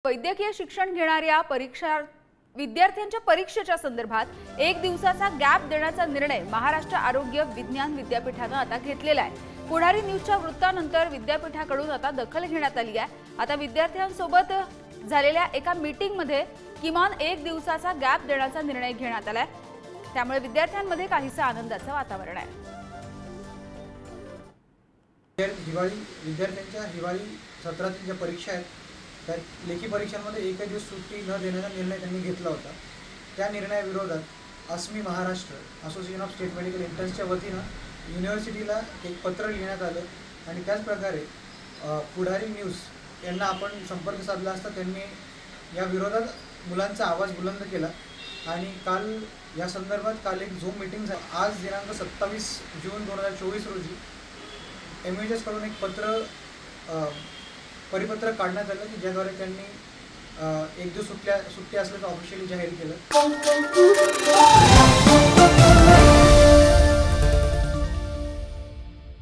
वैद्यकीय शिक्षण घेणाऱ्या विद्यार्थ्यांच्या परीक्षेच्या संदर्भात एक दिवसाचा गॅप देण्याचा निर्णय महाराष्ट्र आरोग्य विज्ञान विद्यापीठाने आता घेतलेला आहे। पुढारी न्यूजच्या वृत्तानंतर विद्यापीठाकडून आता दखल घेण्यात आली आहे। आता विद्यार्थ्यांसोबत झालेल्या एका मीटिंगमध्ये किमान एक दिवसाचा गॅप देण्याचा निर्णय घेण्यात आलाय। त्यामुळे विद्यार्थ्यांमध्ये काहीसा आनंदाचं वातावरण आहे। विद्यार्थ्यांच्या हिवाळी सत्रातील ज्या परीक्षा आहेत त्या लेखी परीक्षांमध्ये एक दिवस सुट्टी न देण्याचा निर्णय त्यांनी घेतला होता। त्या निर्णयाविरोधात ASMI Maharashtra association of state medical इंटर्न्सच्या वतीनं युनिव्हर्सिटीला एक पत्र लिहिण्यात आलं आणि त्याच प्रकारे पुढारी न्यूज यांना आपण संपर्क साधला असता त्यांनी या विरोधात मुलांचा आवाज बुलंद केला आणि काल या संदर्भात एक झूम मीटिंग झाली। आज दिनांक 27 जून 2024 रोजी एमएचएस कडून एक परिपत्रक काढण्यात आलं की ज्याद्वारे त्यांनी एक दिवस सुट्टी असल्याचं ऑफिशियली जाहीर केलं।